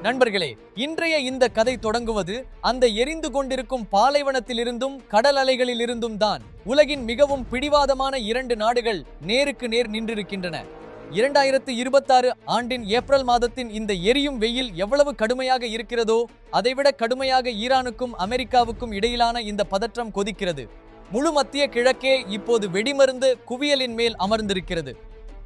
நண்பர்களே, இன்றைய இந்த கதை தொடங்குவது அந்த எரிந்து கொண்டிருக்கும் பாலைவனத்திலிருந்தும் கடல் அலைகளிலிருந்தும் தான். உலகின் மிகவும் பிடிவாதமான இரண்டு நாடுகள் நேருக்கு நேர் நின்றிருக்கின்றன. 2026 ஆண்டின் ஏப்ரல் மாதத்தின் இந்த எரியும் வெயில் எவ்வளவு கடுமையாக இருக்கிறதோ அதைவிட கடுமையாக ஈரானுக்கும் அமெரிக்காவுக்கும் இடையிலான இந்த பதற்றம் கொதிக்கிறது. முழு மத்திய கிழக்கே இப்போது வெடிமருந்து குவியலின் மேல் அமர்ந்திருக்கிறது.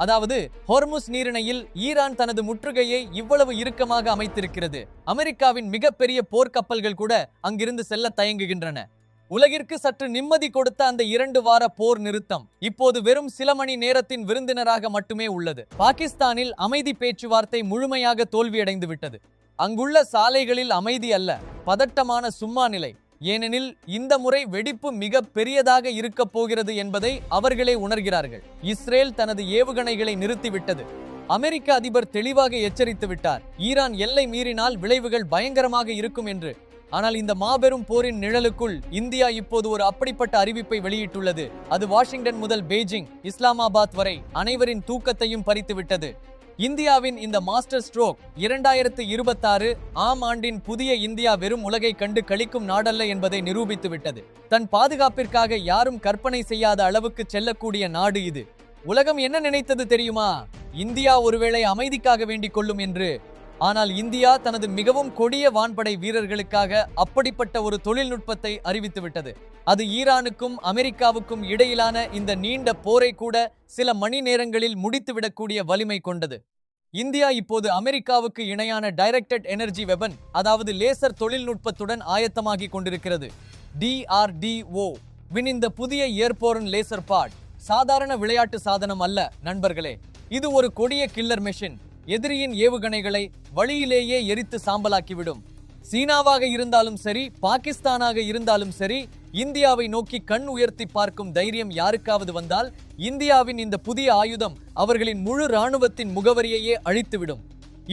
அதாவது ஹோர்முஸ் நீரிணையில் ஈரான் தனது முற்றுகையை இவ்வளவு இறுக்கமாக அமைத்திருக்கிறது. அமெரிக்காவின் மிகப்பெரிய போர்க்கப்பல்கள் கூட அங்கிருந்து செல்ல தயங்குகின்றன. உலகிற்கு சற்று நிம்மதி கொடுத்த அந்த 2 வார போர் நிறுத்தம் இப்போது வெறும் சில மணி நேரத்தின் விருந்தினராக மட்டுமே உள்ளது. பாகிஸ்தானில் அமைதி பேச்சுவார்த்தை முழுமையாக தோல்வியடைந்து விட்டது. அங்குள்ள சாலைகளில் அமைதி அல்ல, பதட்டமான சும்மா நிலை. ஏனெனில் இந்த முறை வெடிப்பு மிக பெரியதாக இருக்க போகிறது என்பதை அவர்களே உணர்கிறார்கள். இஸ்ரேல் தனது ஏவுகணைகளை நிறுத்திவிட்டது. அமெரிக்க அதிபர் தெளிவாக எச்சரித்து விட்டார், ஈரான் எல்லை மீறினால் விளைவுகள் பயங்கரமாக இருக்கும் என்று. ஆனால் இந்த மாபெரும் போரின் நிழலுக்குள் இந்தியா இப்போது ஒரு அப்படிப்பட்ட அறிவிப்பை வெளியிட்டுள்ளது. அது வாஷிங்டன் முதல் பெய்ஜிங், இஸ்லாமாபாத் வரை அனைவரின் தூக்கத்தையும் பறித்துவிட்டது. இந்தியாவின் இந்த மாஸ்டர் ஸ்ட்ரோக் 2026 ஆம் ஆண்டின் புதிய இந்தியா வெறும் உலகை கண்டு களிக்கும் நாடல்ல என்பதை நிரூபித்து விட்டது. தன் பாதுகாப்பிற்காக யாரும் கற்பனை செய்யாத அளவுக்கு செல்லக்கூடிய நாடு இது. உலகம் என்ன நினைத்தது தெரியுமா? இந்தியா ஒருவேளை அமைதிக்காக வேண்டிக் கொள்ளும் என்று. ஆனால் இந்தியா தனது மிகவும் கொடிய வான்படை வீரர்களுக்காக அப்படிப்பட்ட ஒரு தொழில்நுட்பத்தை அறிவித்துவிட்டது. அது ஈரானுக்கும் அமெரிக்காவுக்கும் இடையிலான இந்த நீண்ட போரை கூட சில மணி நேரங்களில் முடித்துவிடக்கூடிய வலிமை கொண்டது. இந்தியா இப்போது அமெரிக்காவுக்கு இணையான டைரக்டட் எனர்ஜி வெப்பன், அதாவது லேசர் தொழில்நுட்பத்துடன் ஆயத்தமாகி கொண்டிருக்கிறது. DRDO வின் இந்த புதிய ஏர்போர்ன் லேசர் பாட் சாதாரண விளையாட்டு சாதனம் அல்ல நண்பர்களே. இது ஒரு கொடிய கில்லர் மெஷின். எதிரியின் ஏவுகணைகளை வழியிலேயே எரித்து சாம்பலாக்கிவிடும். சீனாவாக இருந்தாலும் சரி, பாகிஸ்தானாக இருந்தாலும் சரி, இந்தியாவை நோக்கி கண் உயர்த்தி பார்க்கும் தைரியம் யாருக்காவது வந்தால் இந்தியாவின் இந்த புதிய ஆயுதம் அவர்களின் முழு இராணுவத்தின் முகவரியையே அழித்துவிடும்.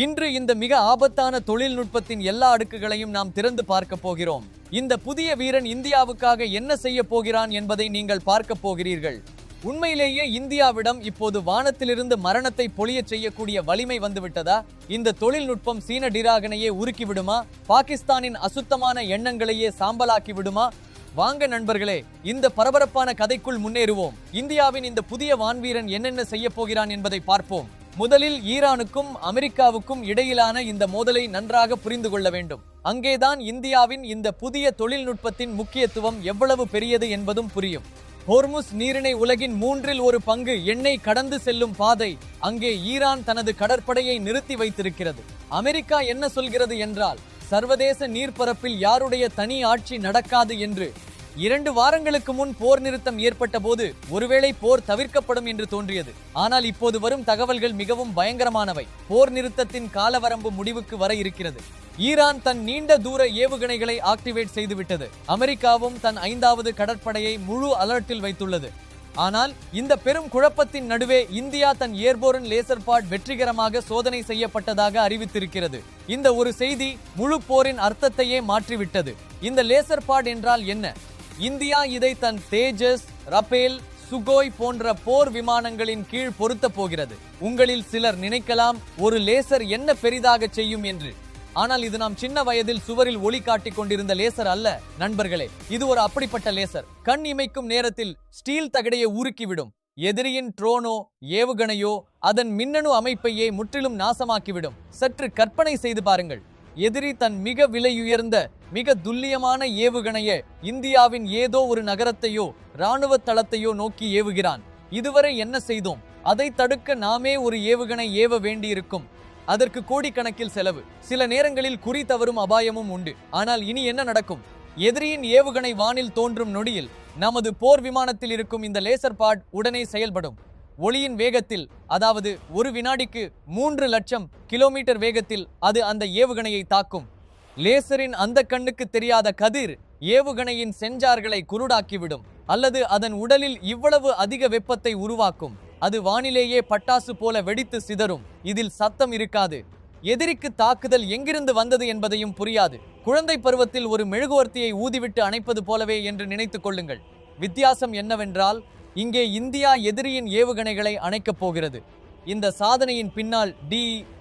இன்று இந்த மிக ஆபத்தான தொழில்நுட்பத்தின் எல்லா அடுக்குகளையும் நாம் திறந்து பார்க்க போகிறோம். இந்த புதிய வீரன் இந்தியாவுக்காக என்ன செய்ய போகிறான் என்பதை நீங்கள் பார்க்க போகிறீர்கள். உண்மையிலேயே இந்தியாவிடம் இப்போது வானத்திலிருந்து மரணத்தை பொழியச் செய்யக்கூடிய வலிமை வந்துவிட்டதா? இந்த தொழில்நுட்பம் சீன டிராகனையே உருக்கி விடுமா? பாகிஸ்தானின் அசுத்தமான எண்ணங்களையே சாம்பலாக்கி விடுமா? வாங்க நண்பர்களே, இந்த பரபரப்பான கதைக்குள் முன்னேறுவோம். இந்தியாவின் இந்த புதிய வான்வீரன் என்னென்ன செய்ய போகிறான் என்பதை பார்ப்போம். முதலில் ஈரானுக்கும் அமெரிக்காவுக்கும் இடையிலான இந்த மோதலை நன்றாக புரிந்து கொள்ள வேண்டும். அங்கேதான் இந்தியாவின் இந்த புதிய தொழில்நுட்பத்தின் முக்கியத்துவம் எவ்வளவு பெரியது என்பதும் புரியும். ஹோர்முஸ் நீரிணை உலகின் 1/3 பங்கு எண்ணெய் கடந்து செல்லும் பாதை. அங்கே ஈரான் தனது கடற்படையை நிறுத்தி வைத்திருக்கிறது. அமெரிக்கா என்ன சொல்கிறது என்றால், சர்வதேச நீர்ப்பரப்பில் யாருடைய தனி ஆட்சி நடக்காது என்று. 2 வாரங்களுக்கு முன் போர் நிறுத்தம் ஏற்பட்ட போது ஒருவேளை போர் தவிர்க்கப்படும் என்று தோன்றியது. ஆனால் இப்போது வரும் தகவல்கள் மிகவும் பயங்கரமானவை. போர் நிறுத்தத்தின் காலவரம்பு முடிவுக்கு வர இருக்கிறது. ஈரான் தன் நீண்ட தூர ஏவுகணைகளை ஆக்டிவேட் செய்துவிட்டது. அமெரிக்காவும் தன் 5வது கடற்படையை முழு அலர்ட்டில் வைத்துள்ளது. ஆனால் இந்த பெரும் குழப்பத்தின் நடுவே இந்தியா தன் ஏர்போர்ன் லேசர் பாட் வெற்றிகரமாக சோதனை செய்யப்பட்டதாக அறிவித்திருக்கிறது. இந்த ஒரு செய்தி முழு போரின் அர்த்தத்தையே மாற்றிவிட்டது. இந்த லேசர் பாட் என்றால் என்ன? இந்தியா இதை தன் தேஜஸ், ரபேல், சுகோய் போன்ற போர் விமானங்களின் கீழ் பொருத்த போகிறது. உங்களில் சிலர் நினைக்கலாம், ஒரு லேசர் என்ன பெரிதாக செய்யும் என்று. ஆனால் இது நாம் சின்ன வயதில் சுவரில் ஒளி காட்டிக் கொண்டிருந்த லேசர் அல்ல நண்பர்களே. இது ஒரு அப்படிப்பட்ட லேசர். கண் இமைக்கும் நேரத்தில் ஸ்டீல் தகடையை உருக்கிவிடும். எதிரியின் ட்ரோனோ ஏவுகணையோ அதன் மின்னணு அமைப்பையே முற்றிலும் நாசமாக்கிவிடும். சற்று கற்பனை செய்து பாருங்கள். எதிரி தன் மிக விலையுயர்ந்த மிக துல்லியமான ஏவுகணையை இந்தியாவின் ஏதோ ஒரு நகரத்தையோ இராணுவ தளத்தையோ நோக்கி ஏவுகிறான். இதுவரை என்ன செய்தோம்? அதை தடுக்க நாமே ஒரு ஏவுகணை ஏவ வேண்டியிருக்கும். அதற்கு கோடிக்கணக்கில் செலவு. சில நேரங்களில் குறி தவறும் அபாயமும் உண்டு. ஆனால் இனி என்ன நடக்கும்? எதிரியின் ஏவுகணை வானில் தோன்றும் நொடியில் நமது போர் விமானத்தில் இருக்கும் இந்த லேசர் பாட் உடனே செயல்படும். ஒளியின் வேகத்தில், அதாவது ஒரு வினாடிக்கு 3 லட்சம் கிலோமீட்டர் வேகத்தில் அது அந்த ஏவுகணையை தாக்கும். லேசரின் அந்த கண்ணுக்கு தெரியாத கதிர் ஏவுகணையின் சென்சார்களை குருடாக்கிவிடும். அல்லது அதன் உடலில் இவ்வளவு அதிக வெப்பத்தை உருவாக்கும். அது வானிலேயே பட்டாசு போல வெடித்து சிதறும். இதில் சத்தம் இருக்காது. எதிரிக்கு தாக்குதல் எங்கிருந்து வந்தது என்பதையும் புரியாது. குழந்தை பருவத்தில் ஒரு மெழுகுவர்த்தியை ஊதிவிட்டு அணைப்பது போலவே என்று நினைத்துக் கொள்ளுங்கள். வித்தியாசம் என்னவென்றால், இங்கே இந்தியா எதிரியின் ஏவுகணைகளை அணைக்கப் போகிறது. இந்த சாதனையின் பின்னால்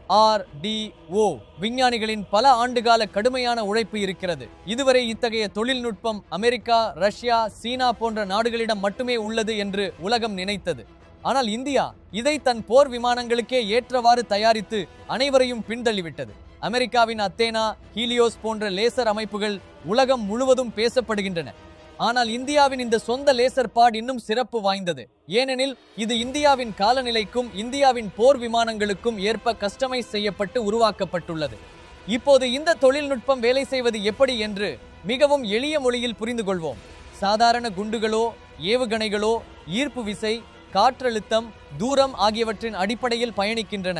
DRDO விஞ்ஞானிகளின் பல ஆண்டுகால கடுமையான உழைப்பு இருக்கிறது. இதுவரை இத்தகைய தொழில்நுட்பம் அமெரிக்கா, ரஷ்யா, சீனா போன்ற நாடுகளிடம் மட்டுமே உள்ளது என்று உலகம் நினைத்தது. ஆனால் இந்தியா இதை தன் போர் விமானங்களுக்கே ஏற்றவாறு தயாரித்து அனைவரையும் பின்தள்ளிவிட்டது. அமெரிக்காவின் அத்தேனா, ஹீலியோஸ் போன்ற லேசர் அமைப்புகள் உலகம் முழுவதும் பேசப்படுகின்றன. ஆனால் இந்தியாவின் இந்த சொந்த லேசர் பாட் இன்னும் சிறப்பு வாய்ந்தது. ஏனெனில் இது இந்தியாவின் காலநிலைக்கும் இந்தியாவின் போர் விமானங்களுக்கும் ஏற்ப கஸ்டமைஸ் செய்யப்பட்டு உருவாக்கப்பட்டுள்ளது. இப்போது இந்த தொழில்நுட்பம் வேலை செய்வது எப்படி என்று மிகவும் எளிய மொழியில் புரிந்து கொள்வோம். சாதாரண குண்டுகளோ, ஏவுகணைகளோ ஈர்ப்பு விசை, காற்றழுத்தம், தூரம் ஆகியவற்றின் அடிப்படையில் பயணிக்கின்றன.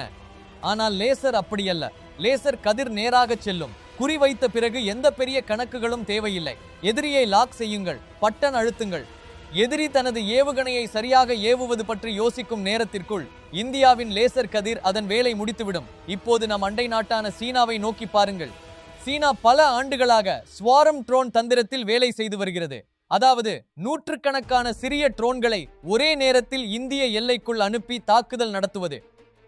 ஆனால் லேசர் அப்படியல்ல. லேசர் கதிர் நேராக செல்லும். குறிவைத்த பிறகு எந்த பெரிய கணக்குகளும் தேவையில்லை. எதிரியை லாக் செய்யுங்கள், பட்டன் அழுத்துங்கள். எதிரி தனது ஏவுகணையை சரியாக ஏவுவது பற்றி யோசிக்கும் நேரத்திற்குள் இந்தியாவின் லேசர் கதிர் அதன் வேலை முடித்துவிடும். இப்போது நம் அண்டை நாட்டான சீனாவை நோக்கி பாருங்கள். சீனா பல ஆண்டுகளாக ஸ்வாரம் ட்ரோன் தந்திரத்தில் வேலை செய்து வருகிறது. அதாவது நூற்றுக்கணக்கான சிறிய ட்ரோன்களை ஒரே நேரத்தில் இந்திய எல்லைக்குள் அனுப்பி தாக்குதல் நடத்துவது.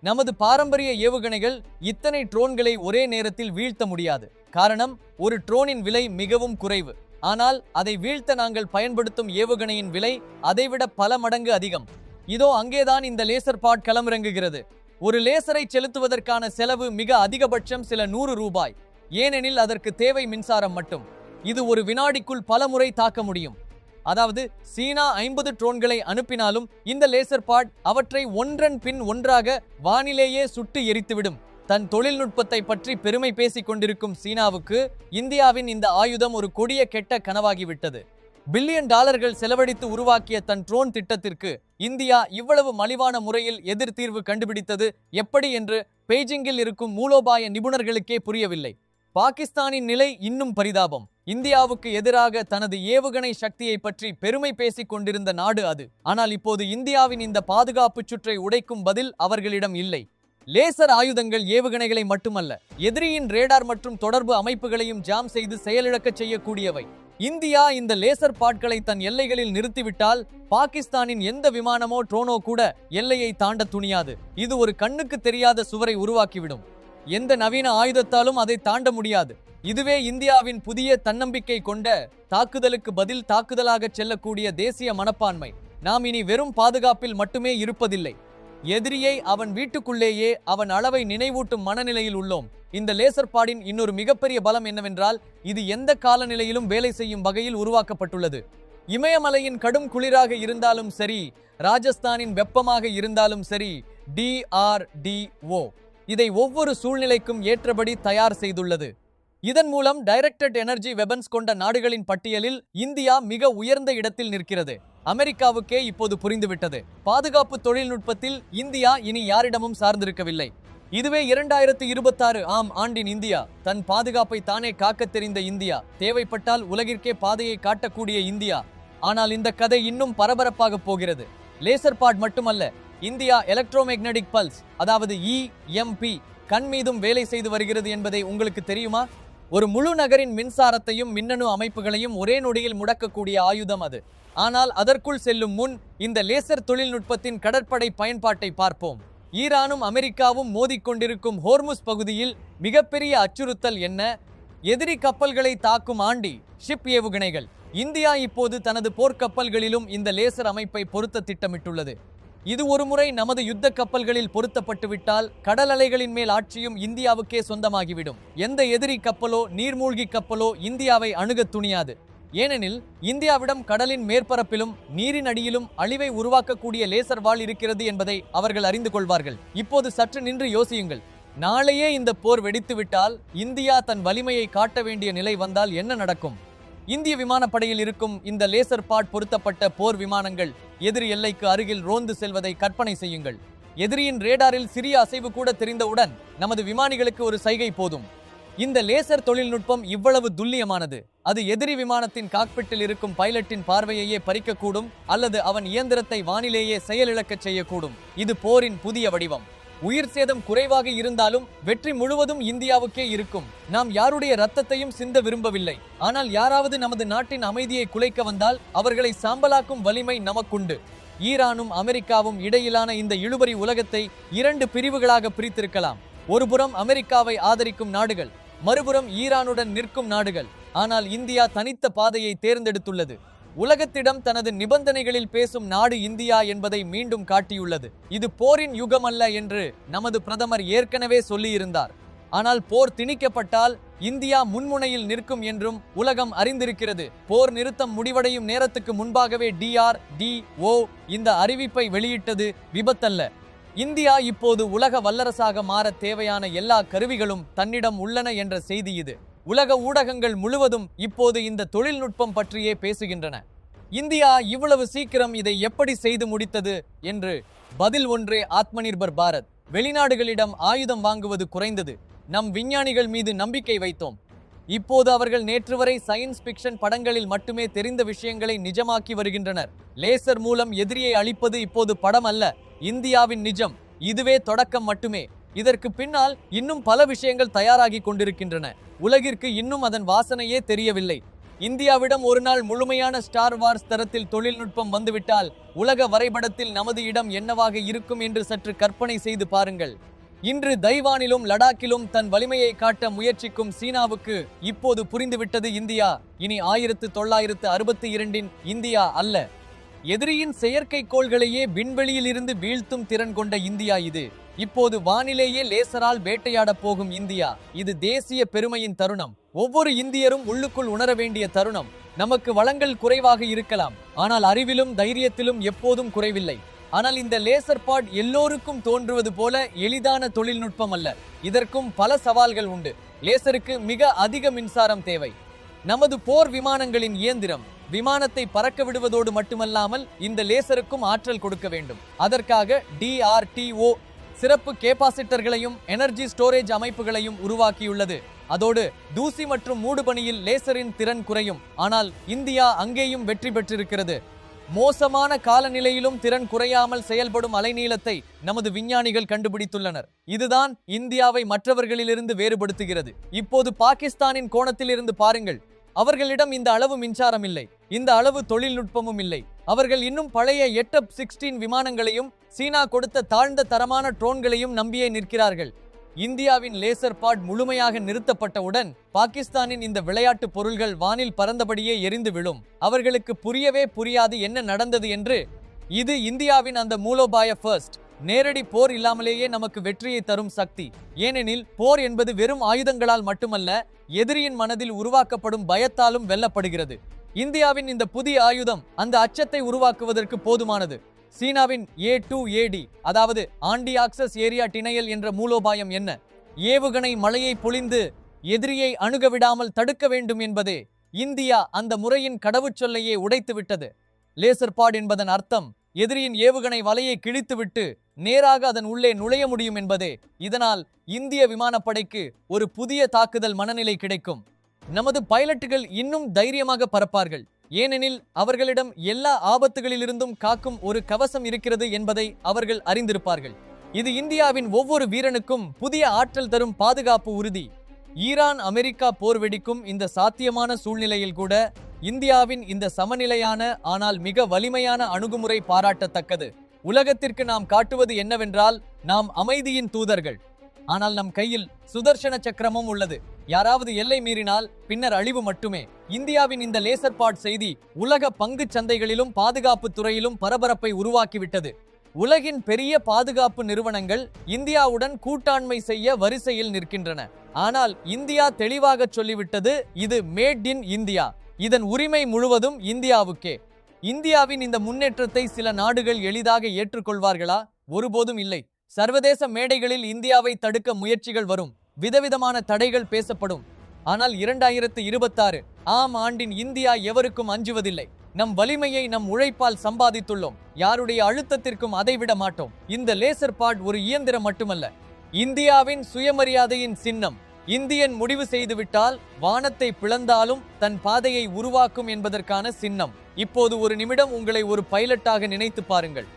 நமது பாரம்பரிய ஏவுகணைகள் இத்தனை ட்ரோன்களை ஒரே நேரத்தில் வீழ்த்த முடியாது. காரணம், ஒரு ட்ரோனின் விலை மிகவும் குறைவு. ஆனால் அதை வீழ்த்த நாங்கள் பயன்படுத்தும் ஏவுகணையின் விலை அதைவிட பல மடங்கு அதிகம். இதோ அங்கேதான் இந்த லேசர் பாட் களமிறங்குகிறது. ஒரு லேசரை செலுத்துவதற்கான செலவு மிக அதிகபட்சம் சில 100 ரூபாய். ஏனெனில் அதற்கு தேவை மின்சாரம் மட்டும். இது ஒரு வினாடிக்குள் பல முறை தாக்க முடியும். அதாவது சீனா 50 ட்ரோன்களை அனுப்பினாலும் இந்த லேசர் பாட் அவற்றை ஒன்றன் பின் ஒன்றாக வானிலேயே சுட்டு எரித்துவிடும். தன் தொழில்நுட்பத்தை பற்றி பெருமை பேசிக் கொண்டிருக்கும் சீனாவுக்கு இந்தியாவின் இந்த ஆயுதம் ஒரு கொடிய கெட்ட கனவாகிவிட்டது. பில்லியன் டாலர்கள் செலவழித்து உருவாக்கிய தன் ட்ரோன் திட்டத்திற்கு இந்தியா இவ்வளவு மலிவான முறையில் எதிர்த்தீர்வு கண்டுபிடித்தது எப்படி என்று பெய்ஜிங்கில் இருக்கும் மூலோபாய நிபுணர்களுக்கே புரியவில்லை. பாகிஸ்தானின் நிலை இன்னும் பரிதாபம். இந்தியாவுக்கு எதிராக தனது ஏவுகணை சக்தியை பற்றி பெருமை பேசிக் கொண்டிருந்த நாடு அது. ஆனால் இப்போது இந்தியாவின் இந்த பாதுகாப்பு சுற்றை உடைக்கும் பதில் அவர்களிடம் இல்லை. லேசர் ஆயுதங்கள் ஏவுகணைகளை மட்டுமல்ல, எதிரியின் ரேடார் மற்றும் தொடர்பு அமைப்புகளையும் ஜாம் செய்து செயலிழக்க செய்யக்கூடியவை. இந்தியா இந்த லேசர் பாட்களை தன் எல்லைகளில் நிறுத்திவிட்டால் பாகிஸ்தானின் எந்த விமானமோ ட்ரோனோ கூட எல்லையை தாண்ட துணியாது. இது ஒரு கண்ணுக்கு தெரியாத சுவரை உருவாக்கிவிடும். எந்த நவீன ஆயுதத்தாலும் அதை தாண்ட முடியாது. இதுவே இந்தியாவின் புதிய தன்னம்பிக்கை கொண்ட தாக்குதலுக்கு பதில் தாக்குதலாக செல்லக்கூடிய தேசிய மனப்பான்மை. நாம் இனி வெறும் பாதுகாப்பில் மட்டுமே இருப்பதில்லை. எதிரியை அவன் வீட்டுக்குள்ளேயே அவன் அளவை நினைவூட்டும் மனநிலையில் உள்ளோம். இந்த லேசர் பாடின் இன்னொரு மிகப்பெரிய பலம் என்னவென்றால் இது எந்த காலநிலையிலும் வேலை செய்யும் வகையில் உருவாக்கப்பட்டுள்ளது. இமயமலையின் கடும் குளிராக இருந்தாலும் சரி, ராஜஸ்தானின் வெப்பமாக இருந்தாலும் சரி, DRDO இதை ஒவ்வொரு சூழ்நிலைக்கும் ஏற்றபடி தயார் செய்துள்ளது. இதன் மூலம் டைரக்டட் எனர்ஜி வெபன்ஸ் கொண்ட நாடுகளின் பட்டியலில் இந்தியா மிக உயர்ந்த இடத்தில் நிற்கிறது. அமெரிக்காவுக்கே இப்போது புரிந்துவிட்டது, பாதுகாப்பு தொழில்நுட்பத்தில் இந்தியா இனி யாரிடமும் சார்ந்திருக்கவில்லை. இதுவே 2026 ஆண்டின் இந்தியா. தன் பாதுகாப்பை தானே காக்க தெரிந்த இந்தியா, தேவைப்பட்டால் உலகிற்கே பாதையை காட்டக்கூடிய இந்தியா. ஆனால் இந்த கதை இன்னும் பரபரப்பாக போகிறது. லேசர் பாட் மட்டுமல்ல, இந்தியா எலக்ட்ரோமேக்னெட்டிக் பல்ஸ், அதாவது EMP கண் மீதும் வேலை செய்து வருகிறது என்பதை உங்களுக்கு தெரியுமா? ஒரு முழு நகரின் மின்சாரத்தையும் மின்னணு அமைப்புகளையும் ஒரே நொடியில் முடக்கக்கூடிய ஆயுதம் அது. ஆனால் அதற்குள் செல்லும் முன் இந்த லேசர் தொழில்நுட்பத்தின் கடற்படை பயன்பாட்டை பார்ப்போம். ஈரானும் அமெரிக்காவும் மோதிக்கொண்டிருக்கும் ஹோர்முஸ் பகுதியில் மிகப்பெரிய அச்சுறுத்தல் என்ன? எதிரி கப்பல்களை தாக்கும் ஆண்டி ஷிப் ஏவுகணைகள். இந்தியா இப்போது தனது போர்க்கப்பல்களிலும் இந்த லேசர் அமைப்பை பொருத்த திட்டமிட்டுள்ளது. இது ஒருமுறை நமது யுத்த கப்பல்களில் பொருத்தப்பட்டுவிட்டால் கடல் அலைகளின் மேல் ஆட்சியும் இந்தியாவுக்கே சொந்தமாகிவிடும். எந்த எதிரி கப்பலோ நீர்மூழ்கி கப்பலோ இந்தியாவை அணுகத் துணியாது. ஏனெனில் இந்தியாவிடம் கடலின் மேற்பரப்பிலும் நீரின் அடியிலும் அழிவை உருவாக்கக்கூடிய லேசர் வாள் இருக்கிறது என்பதை அவர்கள் அறிந்து கொள்வார்கள். இப்போது சற்று நின்று யோசியுங்கள். நாளையே இந்த போர் வெடித்துவிட்டால் இந்தியா தன் வலிமையை காட்ட வேண்டிய நிலை வந்தால் என்ன நடக்கும்? இந்திய விமானப்படையில் இருக்கும் இந்த லேசர் பாட் பொருத்தப்பட்ட போர் விமானங்கள் எதிரி எல்லைக்கு அருகில் ரோந்து செல்வதை கற்பனை செய்யுங்கள். எதிரியின் ரேடாரில் சிறிய அசைவு கூட தெரிந்தவுடன் நமது விமானிகளுக்கு ஒரு சைகை போதும். இந்த லேசர் தொழில்நுட்பம் இவ்வளவு துல்லியமானது. அது எதிரி விமானத்தின் காக்பிட்டில் இருக்கும் பைலட்டின் பார்வையையே பறிக்கக்கூடும் அல்லது அவன் இயந்திரத்தை வானிலேயே செயலிழக்கச் செய்யக்கூடும். இது போரின் புதிய வடிவம். உயிர் சேதம் குறைவாக இருந்தாலும் வெற்றி முழுவதும் இந்தியாவுக்கே இருக்கும். நாம் யாருடைய ரத்தத்தையும் சிந்த விரும்பவில்லை. ஆனால் யாராவது நமது நாட்டின் அமைதியை குலைக்க வந்தால் அவர்களை சாம்பலாக்கும் வலிமை நமக்குண்டு. ஈரானும் அமெரிக்காவும் இடையிலான இந்த இழுபறி உலகத்தை 2 பிரிவுகளாக பிரித்திருக்கலாம். ஒருபுறம் அமெரிக்காவை ஆதரிக்கும் நாடுகள், மறுபுறம் ஈரானுடன் நிற்கும் நாடுகள். ஆனால் இந்தியா தனித்த பாதையை தேர்ந்தெடுத்துள்ளது. உலகத்திடம் தனது நிபந்தனைகளில் பேசும் நாடு இந்தியா என்பதை மீண்டும் காட்டியுள்ளது. இது போரின் யுகம் அல்ல என்று நமது பிரதமர் ஏற்கனவே சொல்லியிருந்தார். ஆனால் போர் திணிக்கப்பட்டால் இந்தியா முன்முனையில் நிற்கும் என்றும் உலகம் அறிந்திருக்கிறது. போர் நிறுத்தம் முடிவடையும் நேரத்துக்கு முன்பாகவே DRDO இந்த அறிவிப்பை வெளியிட்டது விபத்தல்ல. இந்தியா இப்போது உலக வல்லரசாக மாற தேவையான எல்லா கருவிகளும் தன்னிடம் உள்ளன என்ற செய்தி இது. உலக ஊடகங்கள் முழுவதும் இப்போது இந்த தொழில்நுட்பம் பற்றியே பேசுகின்றன. இந்தியா இவ்வளவு சீக்கிரம் இதை எப்படி செய்து முடித்தது என்று பதில் ஒன்றே, ஆத்மநிர்பர் பாரத். வெளிநாடுகளிடம் ஆயுதம் வாங்குவது குறைந்தது. நம் விஞ்ஞானிகள் மீது நம்பிக்கை வைத்தோம். இப்போது அவர்கள் நேற்று வரை சயின்ஸ் பிக்ஷன் படங்களில் மட்டுமே தெரிந்த விஷயங்களை நிஜமாக்கி வருகின்றனர். லேசர் மூலம் எதிரியை அழிப்பது இப்போது படம் அல்ல, இந்தியாவின் நிஜம். இதுவே தொடக்கம் மட்டுமே. இதற்கு பின்னால் இன்னும் பல விஷயங்கள் தயாராகி கொண்டிருக்கின்றன. உலகிற்கு இன்னும் அதன் வாசனையே தெரியவில்லை. இந்தியாவிடம் ஒரு நாள் முழுமையான ஸ்டார் வார்ஸ் தரத்தில் தொழில்நுட்பம் வந்துவிட்டால் உலக வரைபடத்தில் நமது இடம் என்னவாக இருக்கும் என்று சற்று கற்பனை செய்து பாருங்கள். இன்று தைவானிலும் லடாக்கிலும் தன் வலிமையை காட்ட முயற்சிக்கும் சீனாவுக்கு இப்போது புரிந்துவிட்டது இந்தியா இனி 1962 இந்தியா அல்ல. எதிரியின் செயற்கைக்கோள்களையே விண்வெளியில் இருந்து வீழ்த்தும் திறன் கொண்ட இந்தியா இது. இப்போது வானிலேயே லேசரால் வேட்டையாட போகும் இந்தியா. இது தேசிய பெருமையின் தருணம். ஒவ்வொரு இந்தியரும் உள்ளுக்குள் உணர வேண்டிய தருணம். நமக்கு வளங்கள் குறைவாக இருக்கலாம், ஆனால் அறிவிலும் தைரியத்திலும் எப்போதும் குறைவில்லை. ஆனால் இந்த லேசர் பாட் எல்லோருக்கும் தோன்றுவது போல எளிதான தொழில்நுட்பம் அல்ல. இதற்கும் பல சவால்கள் உண்டு. லேசருக்கு மிக அதிக மின்சாரம் தேவை. நமது போர் விமானங்களின் இயந்திரம் விமானத்தை பறக்க விடுவதோடு மட்டுமல்லாமல் இந்த லேசருக்கும் ஆற்றல் கொடுக்க வேண்டும். அதற்காக DRDO சிறப்பு கேபாசிட்டர்களையும் எனர்ஜி ஸ்டோரேஜ் அமைப்புகளையும் உருவாக்கியுள்ளது. அதோடு தூசி மற்றும் மூடுபனியில் லேசரின் திறன் குறையும். ஆனால் இந்தியா அங்கேயும் வெற்றி பெற்றிருக்கிறது. மோசமான காலநிலையிலும் திறன் குறையாமல் செயல்படும் அலைநீளத்தை நமது விஞ்ஞானிகள் கண்டுபிடித்துள்ளனர். இதுதான் இந்தியாவை மற்றவர்களிலிருந்து வேறுபடுத்துகிறது. இப்போது பாகிஸ்தானின் கோணத்திலிருந்து பாருங்கள். அவர்களிடம் இந்த அளவு மின்சாரம் இல்லை, இந்த அளவு தொழில்நுட்பமும் இல்லை. அவர்கள் இன்னும் பழைய 8F-16 விமானங்களையும் சீனா கொடுத்த தாழ்ந்த தரமான ட்ரோன்களையும் நம்பியே நிற்கிறார்கள். இந்தியாவின் லேசர் பாட் முழுமையாக நிறுத்தப்பட்டவுடன் பாகிஸ்தானின் இந்த விளையாட்டு பொருள்கள் வானில் பறந்தபடியே எரிந்து விழும். அவர்களுக்கு புரியவே புரியாது என்ன நடந்தது என்று. இது இந்தியாவின் அந்த மூலோபாய ஃபர்ஸ்ட். நேரடி போர் இல்லாமலேயே நமக்கு வெற்றியை தரும் சக்தி. ஏனெனில் போர் என்பது வெறும் ஆயுதங்களால் மட்டுமல்ல, எதிரியின் மனதில் உருவாக்கப்படும் பயத்தாலும் வெல்லப்படுகிறது. இந்தியாவின் இந்த புதிய ஆயுதம் அந்த அச்சத்தை உருவாக்குவதற்கு போதுமானது. சீனாவின் A2AD, அதாவது ஆன்டி ஆக்சஸ் ஏரியா டினையல் என்ற மூலோபாயம் என்ன? ஏவுகணை மழையை பொழிந்து எதிரியை அணுக விடாமல் தடுக்க வேண்டும் என்பதே. இந்தியா அந்த முறையின் கடவுச்சொல்லையே உடைத்துவிட்டது. லேசர் பாட் என்பதன் அர்த்தம் எதிரியின் ஏவுகணை வலையை கிழித்துவிட்டு நேராக அதன் உள்ளே நுழைய முடியும் என்பதே. இதனால் இந்திய விமானப்படைக்கு ஒரு புதிய தாக்குதல் மனநிலை கிடைக்கும். நமது பைலட்டுகள் இன்னும் தைரியமாக பறப்பார்கள். ஏனெனில் அவர்களிடம் எல்லா ஆபத்துகளிலிருந்தும் காக்கும் ஒரு கவசம் இருக்கிறது என்பதை அவர்கள் அறிந்திருப்பார்கள். இது இந்தியாவின் ஒவ்வொரு வீரனுக்கும் புதிய ஆற்றல் தரும் பாதுகாப்பு உறுதி. ஈரான் அமெரிக்கா போர் வெடிக்கும் இந்த சாத்தியமான சூழ்நிலையில் கூட இந்தியாவின் இந்த சமநிலையான ஆனால் மிக வலிமையான அணுகுமுறை பாராட்டத்தக்கது. உலகத்திற்கு நாம் காட்டுவது என்னவென்றால், நாம் அமைதியின் தூதர்கள். ஆனால் நம் கையில் சுதர்சன சக்கரமும் உள்ளது. யாராவது எல்லை மீறினால் பின்னர் அழிவு மட்டுமே. இந்தியாவின் இந்த லேசர் பாட் செய்தி உலக பங்கு சந்தைகளிலும் பாதுகாப்பு துறையிலும் பரபரப்பை உருவாக்கிவிட்டது. உலகின் பெரிய பாதுகாப்பு நிறுவனங்கள் இந்தியாவுடன் கூட்டாண்மை செய்ய வரிசையில் நிற்கின்றன. ஆனால் இந்தியா தெளிவாக சொல்லிவிட்டது, இது மேட் இன் இந்தியா. இதன் உரிமை முழுவதும் இந்தியாவுக்கே. இந்தியாவின் இந்த முன்னேற்றத்தை சில நாடுகள் எளிதாக ஏற்றுக்கொள்வார்களா? ஒருபோதும் இல்லை. சர்வதேச மேடைகளில் இந்தியாவை தடுக்க முயற்சிகள் வரும். விதவிதமான தடைகள் பேசப்படும். ஆனால் 2026 ஆம் ஆண்டின் இந்தியா எவருக்கும் அஞ்சுவதில்லை. நம் வலிமையை நம் உழைப்பால் சம்பாதித்துள்ளோம். யாருடைய அழுத்தத்திற்கும் அதை விட மாட்டோம். இந்த லேசர் பாட் ஒரு இயந்திரம் மட்டுமல்ல, இந்தியாவின் சுயமரியாதையின் சின்னம். இந்தியன் முடிவு செய்துவிட்டால் வானத்தை பிளந்தாலும் தன் பாதையை உருவாக்கும் என்பதற்கான சின்னம். இப்போது ஒரு நிமிடம் உங்களை ஒரு பைலட்டாக நினைத்து பாருங்கள்.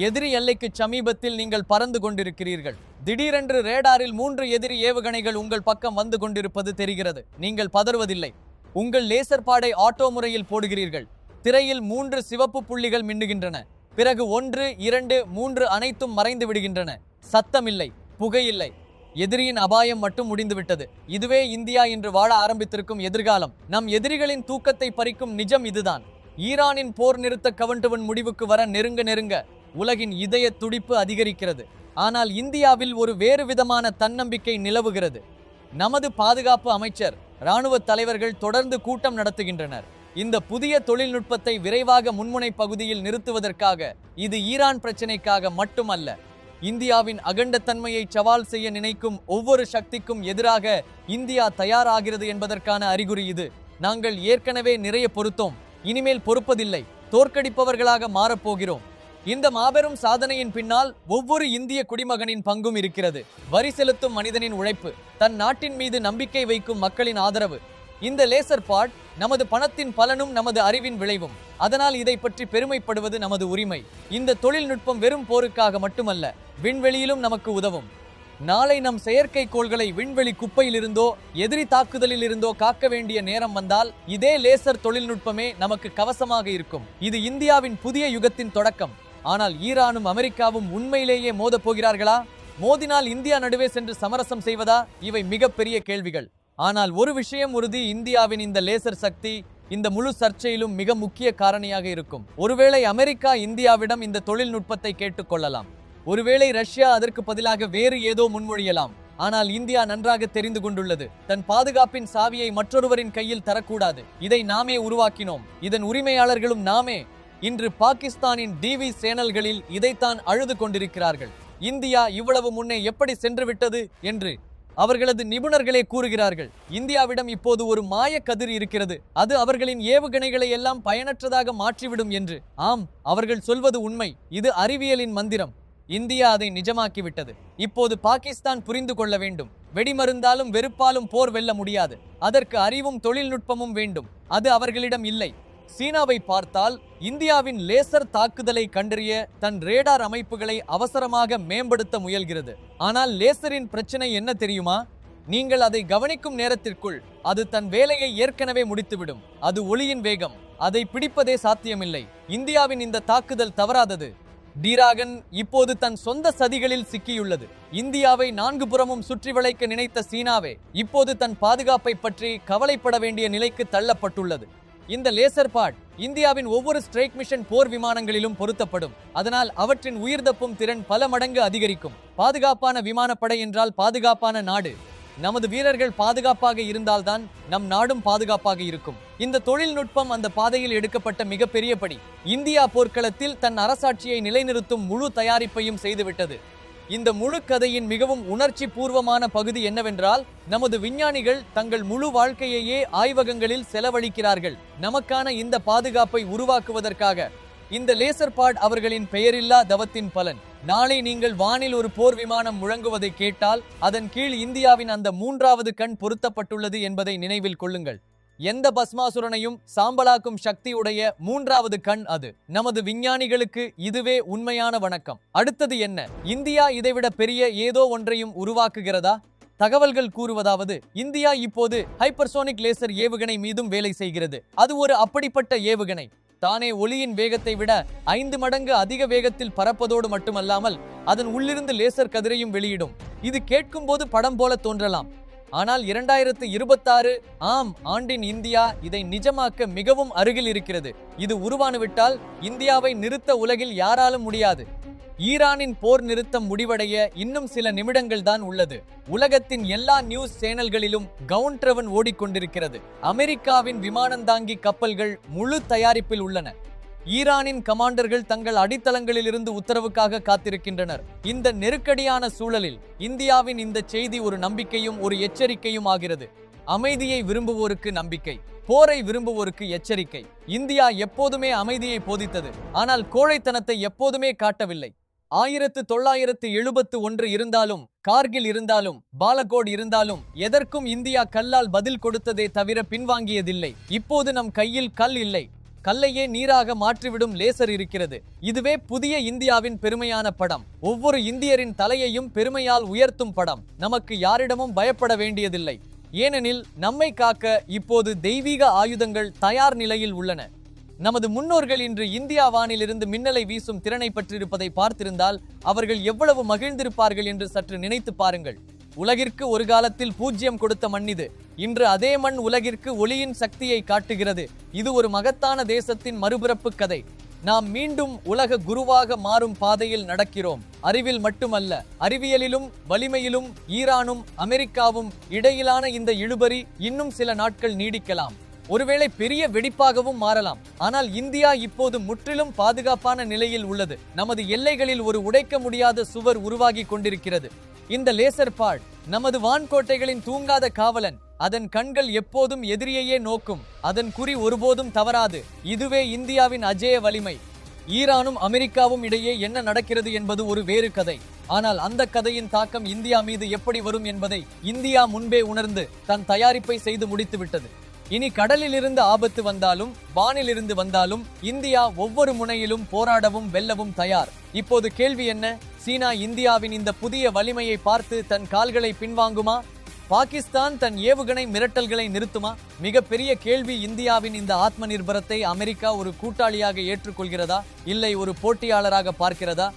எதிரி எல்லைக்கு சமீபத்தில் நீங்கள் பறந்து கொண்டிருக்கிறீர்கள். திடீரென்று ரேடாரில் 3 எதிரி ஏவுகணைகள் உங்கள் பக்கம் வந்து கொண்டிருப்பது தெரிகிறது. நீங்கள் பதறுவதில்லை. உங்கள் லேசர் பாடை ஆட்டோ முறையில் போடுகிறீர்கள். திரையில் 3 சிவப்பு புள்ளிகள் மின்னுகின்றன. பிறகு 1, 2, 3 அனைத்தும் மறைந்து விடுகின்றன. சத்தமில்லை, புகையில்லை. எதிரியின் அபாயம் மட்டும் முடிந்துவிட்டது. இதுவே இந்தியா இன்று வாழ ஆரம்பித்திருக்கும் எதிர்காலம். நம் எதிரிகளின் தூக்கத்தை பறிக்கும் நிஜம் இதுதான். ஈரானின் போர் நிறுத்த கவுண்டவுன் முடிவுக்கு வர நெருங்க நெருங்க உலகின் இதய துடிப்பு அதிகரிக்கிறது. ஆனால் இந்தியாவில் ஒரு வேறு விதமான தன்னம்பிக்கை நிலவுகிறது. நமது பாதுகாப்பு அமைச்சர், இராணுவ தலைவர்கள் தொடர்ந்து கூட்டம் நடத்துகின்றனர். இந்த புதிய தொழில்நுட்பத்தை விரைவாக முன்முனை பகுதியில் நிறுத்துவதற்காக. இது ஈரான் பிரச்சினைக்காக மட்டுமல்ல, இந்தியாவின் அகண்டத்தன்மையை சவால் செய்ய நினைக்கும் ஒவ்வொரு சக்திக்கும் எதிராக இந்தியா தயாராகிறது என்பதற்கான அறிகுறி இது. நாங்கள் ஏற்கனவே நிறைய பொறுத்தோம், இனிமேல் பொறுப்பதில்லை, தோற்கடிப்பவர்களாக மாறப்போகிறோம். இந்த மாபெரும் சாதனையின் பின்னால் ஒவ்வொரு இந்திய குடிமகனின் பங்கும் இருக்கிறது. வரி செலுத்தும் மனிதனின் உழைப்பு, தன் நாட்டின் மீது நம்பிக்கை வைக்கும் மக்களின் ஆதரவு. இந்த லேசர் பாட் நமது பணத்தின் பலனும் நமது அறிவின் விளைவும். அதனால் இதை பற்றி பெருமைப்படுவது நமது உரிமை. இந்த தொழில்நுட்பம் வெறும் போருக்காக மட்டுமல்ல, விண்வெளியிலும் நமக்கு உதவும். நாளை நம் செயற்கைக்கோள்களை விண்வெளி குப்பையிலிருந்தோ எதிரி தாக்குதலில் இருந்தோ காக்க வேண்டிய நேரம் வந்தால் இதே லேசர் தொழில்நுட்பமே நமக்கு கவசமாக இருக்கும். இது இந்தியாவின் புதிய யுகத்தின் தொடக்கம். ஆனால் ஈரானும் அமெரிக்காவும் உண்மையிலேயே மோதப் போகிறார்களா? மோதினால் இந்தியா நடுவே சென்று சமரசம் செய்வதா? இவை மிகப்பெரிய கேள்விகள். ஆனால் ஒரு விஷயம் உறுதி, இந்தியாவின் இந்த லேசர் சக்தி இந்த முழு சர்ச்சையிலும் மிக முக்கிய காரணியாக இருக்கும். ஒருவேளை அமெரிக்கா இந்தியாவிடம் இந்த தொழில்நுட்பத்தை கேட்டுக்கொள்ளலாம். ஒருவேளை ரஷ்யா அதற்கு பதிலாக வேறு ஏதோ முன்மொழியலாம். ஆனால் இந்தியா நன்றாக தெரிந்து கொண்டுள்ளது, தன் பாதுகாப்பின் சாவியை மற்றொருவரின் கையில் தரக்கூடாது. இதை நாமே உருவாக்கினோம், இதன் உரிமையாளர்களும் நாமே. இன்று பாகிஸ்தானின் டிவி சேனல்களில் இதைத்தான் அழுது கொண்டிருக்கிறார்கள். இந்தியா இவ்வளவு முன்னே எப்படி சென்று விட்டது என்று அவர்களது நிபுணர்களே கூறுகிறார்கள். இந்தியாவிடம் இப்போது ஒரு மாய கதிர் இருக்கிறது, அது அவர்களின் ஏவுகணைகளை எல்லாம் பயனற்றதாக மாற்றிவிடும் என்று. ஆம், அவர்கள் சொல்வது உண்மை. இது அறிவியலின் மந்திரம். இந்தியா அதை நிஜமாக்கிவிட்டது. இப்போது பாகிஸ்தான் புரிந்து கொள்ள வேண்டும், வெடிமருந்தாலும் வெறுப்பாலும் போர் வெல்ல முடியாது. அதற்கு அறிவும் தொழில்நுட்பமும் வேண்டும். அது அவர்களிடம் இல்லை. சீனாவை பார்த்தால் இந்தியாவின் லேசர் தாக்குதலை கண்டறிய தன் ரேடார் அமைப்புகளை அவசரமாக மேம்படுத்த முயல்கிறது. ஆனால் லேசரின் பிரச்சனை என்ன தெரியுமா? நீங்கள் அதை கவனிக்கும் நேரத்திற்குள் அது தன் வேலையை ஏற்கனவே முடித்துவிடும். அது ஒளியின் வேகம், அதை பிடிப்பதே சாத்தியமில்லை. இந்தியாவின் இந்த தாக்குதல் தவறாதது. டிராகன் இப்போது தன் சொந்த சதிகளில் சிக்கியுள்ளது. இந்தியாவை நான்கு புறமும் சுற்றி வளைக்க நினைத்த சீனாவே இப்போது தன் பாதுகாப்பை பற்றி கவலைப்பட வேண்டிய நிலைக்கு தள்ளப்பட்டுள்ளது. இந்த லேசர் பாட் இந்தியாவின் ஒவ்வொரு ஸ்ட்ரைக் மிஷன் போர் விமானங்களிலும் பொருத்தப்படும். அதனால் அவற்றின் உயிர்தப்பும் திறன் பல மடங்கு அதிகரிக்கும். பாதுகாப்பான விமானப்படை என்றால் பாதுகாப்பான நாடு. நமது வீரர்கள் பாதுகாப்பாக இருந்தால்தான் நம் நாடும் பாதுகாப்பாக இருக்கும். இந்த தொழில்நுட்பம் அந்த பாதையில் எடுக்கப்பட்ட மிகப்பெரிய படி. இந்தியா போர்க்களத்தில் தன் அரசாட்சியை நிலைநிறுத்தும் முழு தயாரிப்பையும் செய்துவிட்டது. இந்த முழு கதையின் மிகவும் உணர்ச்சி பூர்வமான பகுதி என்னவென்றால், நமது விஞ்ஞானிகள் தங்கள் முழு வாழ்க்கையையே ஆய்வகங்களில் செலவழிக்கிறார்கள் நமக்கான இந்த பாதுகாப்பை உருவாக்குவதற்காக. இந்த லேசர் பாட் அவர்களின் பெயரில்லா தவத்தின் பலன். நாளை நீங்கள் வானில் ஒரு போர் விமானம் முழங்குவதை கேட்டால் அதன் கீழ் இந்தியாவின் அந்த மூன்றாவது கண் பொருத்தப்பட்டுள்ளது என்பதை நினைவில் கொள்ளுங்கள். எந்த பஸ்மாசுரனையும் சாம்பலாக்கும் சக்தியுடைய மூன்றாவது கண் அது. நமது விஞ்ஞானிகளுக்கு இதுவே உண்மையான வணக்கம். அடுத்தது என்ன? இந்தியா இதைவிட பெரிய ஏதோ ஒன்றையும் உருவாக்குகிறதா? தகவல்கள் கூறுவதாவது, இந்தியா இப்போது ஹைப்பர்சோனிக் லேசர் ஏவுகணை மீதும் வேலை செய்கிறது. அது ஒரு அப்படிப்பட்ட ஏவுகணை. தானே ஒளியின் வேகத்தை விட 5 மடங்கு அதிக வேகத்தில் பறப்பதோடு மட்டுமல்லாமல் அதன் உள்ளிருந்து லேசர் கதிரையும் வெளியிடும். இது கேட்கும் போது படம் போல தோன்றலாம். ஆனால் 2026 ஆண்டின் இந்தியா இதை நிஜமாக்க மிகவும் அருகில் இருக்கிறது. இது உருவானுவிட்டால் இந்தியாவை நிறுத்த உலகில் யாராலும் முடியாது. ஈரானின் போர் நிறுத்தம் முடிவடைய இன்னும் சில நிமிடங்கள் தான் உள்ளது. உலகத்தின் எல்லா நியூஸ் சேனல்களிலும் கவுண்டவுன் ஓடிக்கொண்டிருக்கிறது. அமெரிக்காவின் விமானந்தாங்கி கப்பல்கள் முழு தயாரிப்பில் உள்ளன. ஈரானின் கமாண்டர்கள் தங்கள் அடித்தளங்களிலிருந்து உத்தரவுக்காக காத்திருக்கின்றனர். இந்த நெருக்கடியான சூழலில் இந்தியாவின் இந்த செய்தி ஒரு நம்பிக்கையும் ஒரு எச்சரிக்கையும் ஆகிறது. அமைதியை விரும்புவோருக்கு நம்பிக்கை, போரை விரும்புவோருக்கு எச்சரிக்கை. இந்தியா எப்போதுமே அமைதியை போதித்தது, ஆனால் கோழைத்தனத்தை எப்போதுமே காட்டவில்லை. 1971 இருந்தாலும், கார்கில் இருந்தாலும், பாலகோட் இருந்தாலும் எதற்கும் இந்தியா கல்லால் பதில் கொடுத்ததே தவிர பின்வாங்கியதில்லை. இப்போது நம் கையில் கல் இல்லை, கல்லையே நீராக மாற்றிவிடும் லேசர் இருக்கிறது. இதுவே புதிய இந்தியாவின் பெருமையான படம். ஒவ்வொரு இந்தியரின் தலையையும் பெருமையால் உயர்த்தும் படம். நமக்கு யாரிடமும் பயப்பட வேண்டியதில்லை. ஏனெனில் நம்மை காக்க இப்போது தெய்வீக ஆயுதங்கள் தயார் நிலையில் உள்ளன. நமது முன்னோர்கள் இன்று இந்தியா வானிலிருந்து மின்னலை வீசும் திறனை பற்றியிருப்பதை பார்த்திருந்தால் அவர்கள் எவ்வளவு மகிழ்ந்திருப்பார்கள் என்று சற்று நினைத்து பாருங்கள். உலகிற்கு ஒரு காலத்தில் பூஜ்யம் கொடுத்த மண் இது. இன்று அதே மண் உலகிற்கு ஒளியின் சக்தியை காட்டுகிறது. இது ஒரு மகத்தான தேசத்தின் மறுபிறப்பு கதை. நாம் மீண்டும் உலக குருவாக மாறும் பாதையில் நடக்கிறோம். அறிவில் மட்டுமல்ல, அறிவியலிலும் வலிமையிலும் ஈரானும் அமெரிக்காவும் இடையிலான இந்த இழுபறி இன்னும் சில நாட்கள் நீடிக்கலாம். ஒருவேளை பெரிய வெடிப்பாகவும் மாறலாம். ஆனால் இந்தியா இப்போது முற்றிலும் பாதுகாப்பான நிலையில் உள்ளது. நமது எல்லைகளில் ஒரு உடைக்க முடியாத சுவர் உருவாகி கொண்டிருக்கிறது. இந்த லேசர் பாட் நமது வான்கோட்டைகளின் தூங்காத காவலன். அதன் கண்கள் எப்போதும் எதிரியையே நோக்கும். அதன் குறி ஒருபோதும் தவறாது. இதுவே இந்தியாவின் அஜேய வலிமை. ஈரானும் அமெரிக்காவும் இடையே என்ன நடக்கிறது என்பது ஒரு வேறு கதை. ஆனால் அந்த கதையின் தாக்கம் இந்தியா மீது எப்படி வரும் என்பதை இந்தியா முன்பே உணர்ந்து தன் தயாரிப்பை செய்து முடித்துவிட்டது. இனி கடலில் இருந்து ஆபத்து வந்தாலும் வானிலிருந்து வந்தாலும் இந்தியா ஒவ்வொரு முனையிலும் போராடவும் வெல்லவும் தயார். இப்போது கேள்வி என்ன? சீனா இந்தியாவின் இந்த புதிய வலிமையை பார்த்து தன் கால்களை பின்வாங்குமா? பாகிஸ்தான் தன் ஏவுகணை மிரட்டல்களை நிறுத்துமா? மிகப்பெரிய கேள்வி. இந்தியாவின் இந்த ஆத்ம நிர்பரத்தை அமெரிக்கா ஒரு கூட்டாளியாக ஏற்றுக்கொள்கிறதா, இல்லை ஒரு போட்டியாளராக பார்க்கிறதா?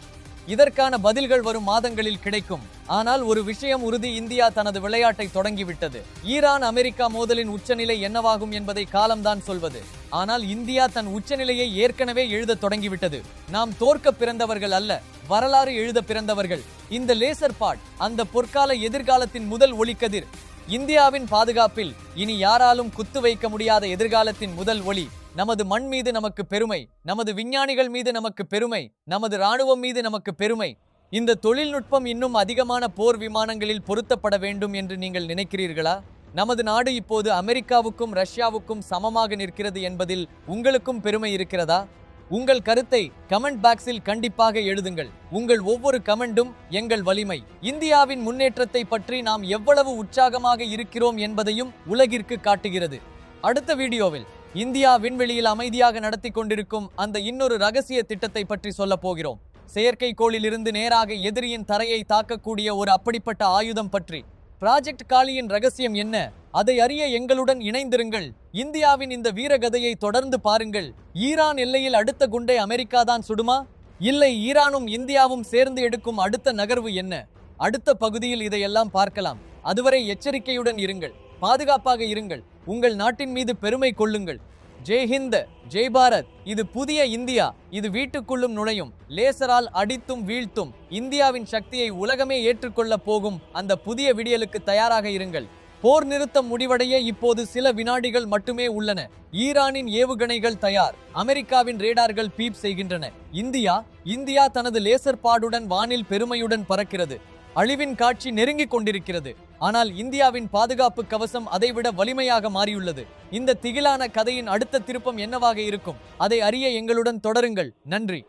இதற்கான பதில்கள் வரும் மாதங்களில் கிடைக்கும். ஆனால் ஒரு விஷயம் உறுதி, இந்தியா தனது விளையாட்டை தொடங்கிவிட்டது. ஈரான் அமெரிக்கா மோதலின் உச்சநிலை என்னவாகும் என்பதை காலம்தான் சொல்வது. ஆனால் இந்தியா தன் உச்சநிலையை ஏற்கனவே எழுத தொடங்கிவிட்டது. நாம் தோற்க பிறந்தவர்கள் அல்ல, வரலாறு எழுத பிறந்தவர்கள். இந்த லேசர் பாட் அந்த பொற்கால எதிர்காலத்தின் முதல் ஒளிக்கதிர். இந்தியாவின் பாதுகாப்பில் இனி யாராலும் குத்து வைக்க முடியாத எதிர்காலத்தின் முதல் ஒளி. நமது மண் மீது நமக்கு பெருமை, நமது விஞ்ஞானிகள் மீது நமக்கு பெருமை, நமது இராணுவம் மீது நமக்கு பெருமை. இந்த தொழில்நுட்பம் இன்னும் அதிகமான போர் விமானங்களில் பொருத்தப்பட வேண்டும் என்று நீங்கள் நினைக்கிறீர்களா? நமது நாடு இப்போது அமெரிக்காவுக்கும் ரஷ்யாவுக்கும் சமமாக நிற்கிறது என்பதில் உங்களுக்கும் பெருமை இருக்கிறதா? உங்கள் கருத்தை கமெண்ட் பாக்ஸில் கண்டிப்பாக எழுதுங்கள். உங்கள் ஒவ்வொரு கமெண்டும் எங்கள் வலிமை. இந்தியாவின் முன்னேற்றத்தை பற்றி நாம் எவ்வளவு உற்சாகமாக இருக்கிறோம் என்பதையும் உலகிற்கு காட்டுகிறது. அடுத்த வீடியோவில் இந்தியா விண்வெளியில் அமைதியாக நடத்தி கொண்டிருக்கும் அந்த இன்னொரு ரகசிய திட்டத்தை பற்றி சொல்ல போகிறோம். செயற்கைக்கோளிலிருந்து நேராக எதிரியின் தரையை தாக்கக்கூடிய ஒரு அப்படிப்பட்ட ஆயுதம் பற்றி. ப்ராஜெக்ட் காளியின் ரகசியம் என்ன? அதை அறிய எங்களுடன் இணைந்திருங்கள். இந்தியாவின் இந்த வீரகதையை தொடர்ந்து பாருங்கள். ஈரான் எல்லையில் அடுத்த குண்டை அமெரிக்கா தான் சுடுமா? இல்லை, ஈரானும் இந்தியாவும் சேர்ந்து எடுக்கும் அடுத்த நகர்வு என்ன? அடுத்த பகுதியில் இதையெல்லாம் பார்க்கலாம். அதுவரை எச்சரிக்கையுடன் இருங்கள், பாதுகாப்பாக இருங்கள், உங்கள் நாட்டின் மீது பெருமை கொள்ளுங்கள். ஜெய் ஹிந்த், ஜெய் பாரத். இது புதிய இந்தியா. இது வீட்டுக்குள்ளும் நுழையும், லேசரால் அடித்தும் வீழ்த்தும் இந்தியாவின் சக்தியை உலகமே ஏற்றுக்கொள்ள போகும் அந்த புதிய விடியலுக்கு தயாராக இருங்கள். போர் நிறுத்தம் முடிவடைய இப்போது சில வினாடிகள் மட்டுமே உள்ளன. ஈரானின் ஏவுகணைகள் தயார். அமெரிக்காவின் ரேடார்கள் பீப் செய்கின்றன. இந்தியா தனது லேசர் பாடுடன் வானில் பெருமையுடன் பறக்கிறது. அழிவின் காட்சி நெருங்கிக் கொண்டிருக்கிறது. ஆனால் இந்தியாவின் பாதுகாப்பு கவசம் அதைவிட வலிமையாக மாறியுள்ளது. இந்த திகிலான கதையின் அடுத்த திருப்பம் என்னவாக இருக்கும்? அதை அறிய எங்களுடன் தொடருங்கள். நன்றி.